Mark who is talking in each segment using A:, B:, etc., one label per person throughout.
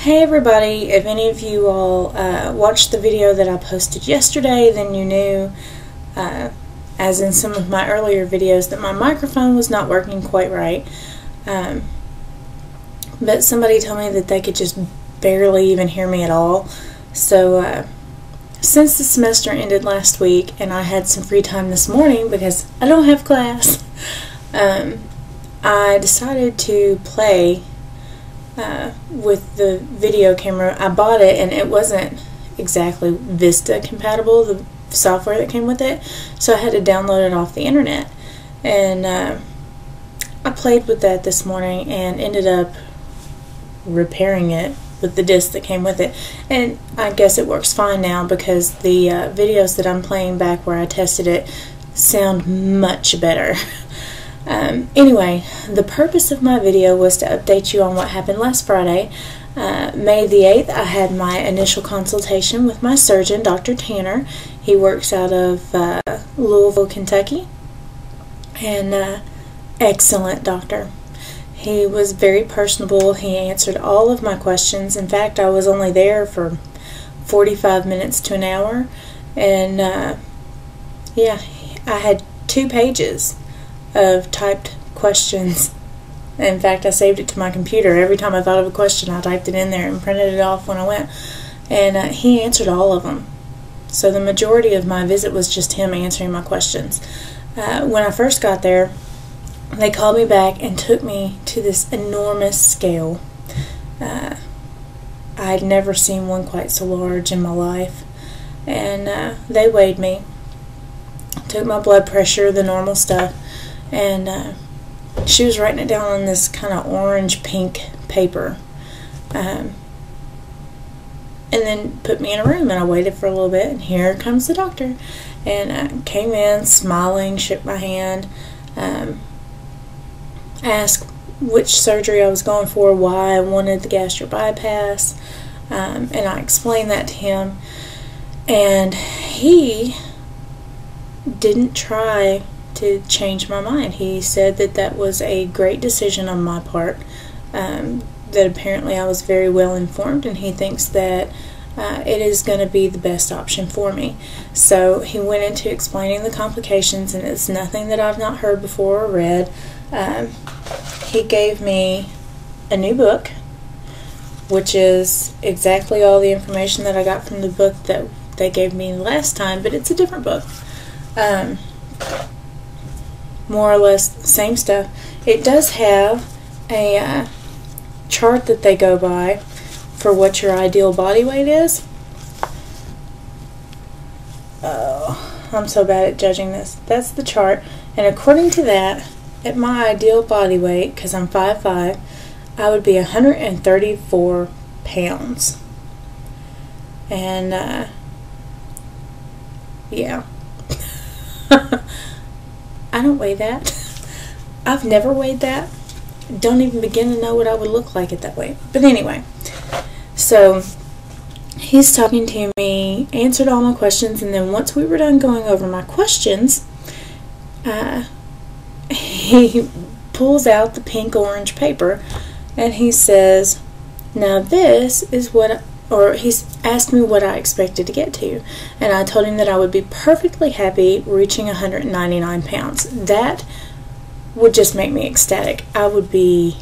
A: Hey everybody, if any of you all watched the video that I posted yesterday, then you knew, as in some of my earlier videos, that my microphone was not working quite right. But somebody told me that they could just barely even hear me at all. So since the semester ended last week and I had some free time this morning because I don't have class, I decided to play with the video camera. I bought it and it wasn't exactly Vista compatible, the software that came with it, so I had to download it off the internet. And I played with that this morning and ended up repairing it with the disc that came with it, and I guess it works fine now because the videos that I'm playing back where I tested it sound much better. Anyway, the purpose of my video was to update you on what happened last Friday. May the 8th, I had my initial consultation with my surgeon, Dr. Tanner. He works out of Louisville, Kentucky, and excellent doctor. He was very personable. He answered all of my questions. In fact, I was only there for 45 minutes to an hour, and yeah, I had 2 pages of typed questions. In fact, I saved it to my computer. Every time I thought of a question, I typed it in there and printed it off when I went. And he answered all of them. So the majority of my visit was just him answering my questions. When I first got there, they called me back and took me to this enormous scale. I had never seen one quite so large in my life. And they weighed me, took my blood pressure, the normal stuff, and she was writing it down on this kind of orange-pink paper. And then put me in a room, and I waited for a little bit, and here comes the doctor. And came in smiling, shook my hand, asked which surgery I was going for, why I wanted the gastric bypass, and I explained that to him. And he didn't try to change my mind. He said that that was a great decision on my part, that apparently I was very well informed, and he thinks that it is going to be the best option for me. So he went into explaining the complications, and it's nothing that I've not heard before or read. He gave me a new book, which is exactly all the information that I got from the book that they gave me last time, but it's a different book. More or less same stuff. It does have a chart that they go by for what your ideal body weight is. Oh, I'm so bad at judging this. That's the chart, and according to that, at my ideal body weight, because I'm 5'5", I would be 134 pounds. And yeah. I don't weigh that. I've never weighed that. Don't even begin to know what I would look like at that weight. But anyway, so he's talking to me, answered all my questions, and then once we were done going over my questions, he pulls out the pink-orange paper, and he says, now this is what, or he's asked me what I expected to get to, and I told him that I would be perfectly happy reaching 199 pounds. That would just make me ecstatic. I would be,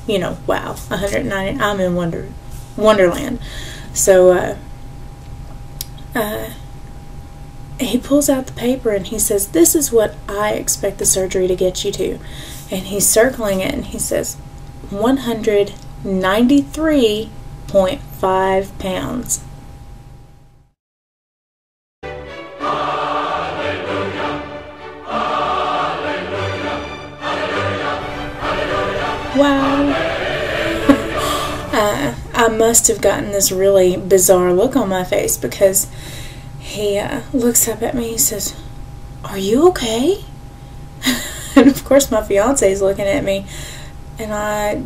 A: you know, wow, 190, I'm in Wonderland. So he pulls out the paper and he says, this is what I expect the surgery to get you to. And he's circling it, and he says 193.5 pounds. Wow. I must have gotten this really bizarre look on my face because he looks up at me and he says, are you okay? And of course my fiance is looking at me, and I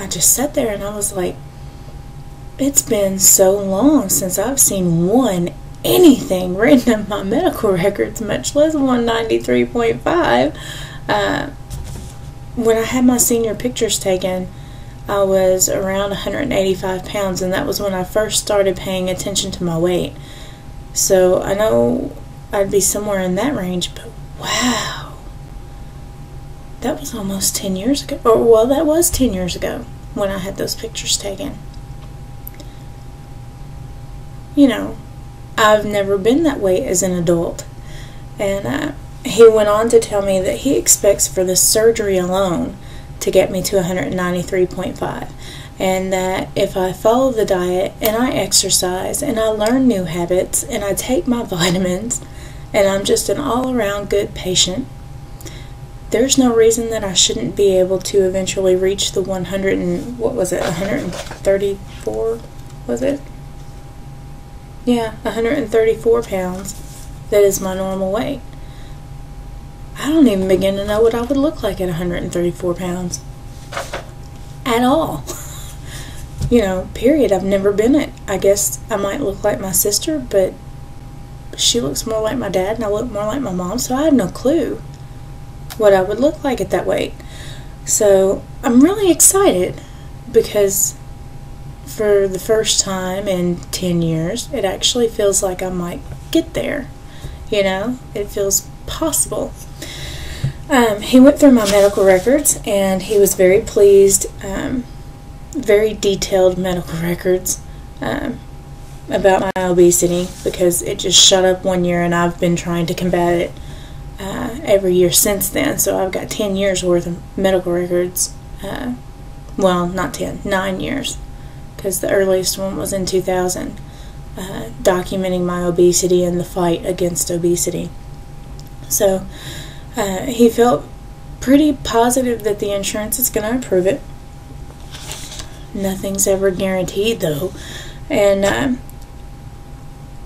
A: just sat there and I was like, it's been so long since I've seen anything written in my medical records, much less 193.5. When I had my senior pictures taken, I was around 185 pounds, and that was when I first started paying attention to my weight. So I know I'd be somewhere in that range, but wow, that was almost 10 years ago. Or, well, that was 10 years ago when I had those pictures taken. You know, I've never been that weight as an adult. And he went on to tell me that he expects for the surgery alone to get me to 193.5. And that if I follow the diet and I exercise and I learn new habits and I take my vitamins and I'm just an all-around good patient, there's no reason that I shouldn't be able to eventually reach the 100 and, what was it, 134, was it? Yeah, 134 pounds. That is my normal weight. I don't even begin to know what I would look like at 134 pounds. At all. You know, period. I've never been it. I guess I might look like my sister, but she looks more like my dad and I look more like my mom, so I have no clue what I would look like at that weight. So I'm really excited because for the first time in 10 years, it actually feels like I might get there. You know, it feels possible. He went through my medical records and he was very pleased. Very detailed medical records about my obesity, because it just shot up one year and I've been trying to combat it every year since then. So I've got 10 years worth of medical records. Well, not 10, 9 years, because the earliest one was in 2000, documenting my obesity and the fight against obesity. So he felt pretty positive that the insurance is going to approve it. Nothing's ever guaranteed, though. And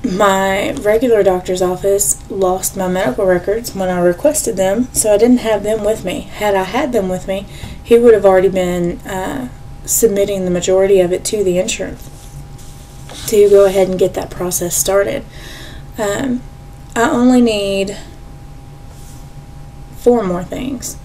A: my regular doctor's office lost my medical records when I requested them, so I didn't have them with me. Had I had them with me, he would have already been submitting the majority of it to the insurance to go ahead and get that process started. I only need 4 more things.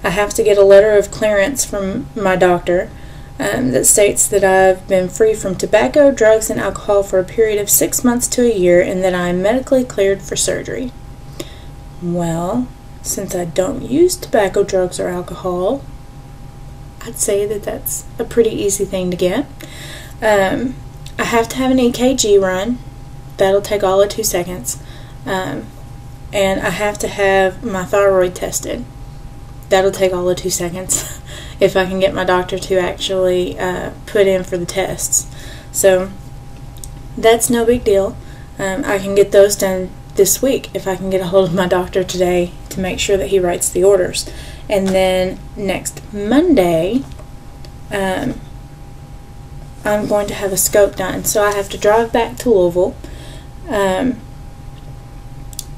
A: I have to get a letter of clearance from my doctor that states that I've been free from tobacco, drugs, and alcohol for a period of 6 months to a year, and that I am medically cleared for surgery. Well, since I don't use tobacco, drugs, or alcohol, I'd say that that's a pretty easy thing to get. I have to have an EKG run. That'll take all of 2 seconds. And I have to have my thyroid tested. That'll take all of 2 seconds if I can get my doctor to actually put in for the tests. So that's no big deal. I can get those done this week if I can get a hold of my doctor today to make sure that he writes the orders. And then next Monday, I'm going to have a scope done. So I have to drive back to Louisville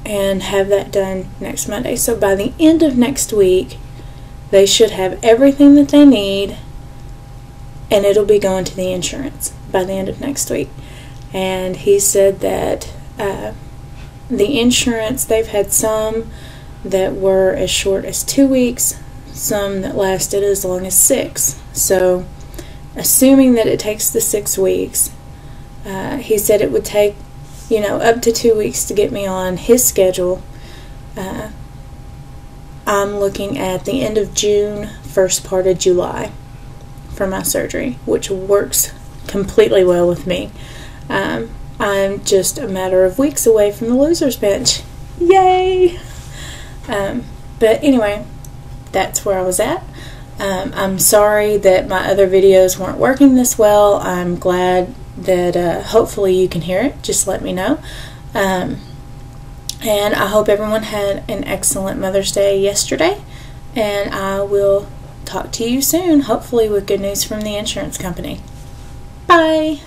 A: and have that done next Monday. So by the end of next week, they should have everything that they need, and it'll be going to the insurance by the end of next week. And he said that the insurance, they've had some that were as short as 2 weeks, some that lasted as long as 6. So assuming that it takes the 6 weeks, he said it would take, you know, up to 2 weeks to get me on his schedule. I'm looking at the end of June, first part of July for my surgery, which works completely well with me. I'm just a matter of weeks away from the loser's bench. Yay! But anyway, that's where I was at. I'm sorry that my other videos weren't working this well. I'm glad that hopefully you can hear it. Just let me know. And I hope everyone had an excellent Mother's Day yesterday. And I will talk to you soon, hopefully with good news from the insurance company. Bye!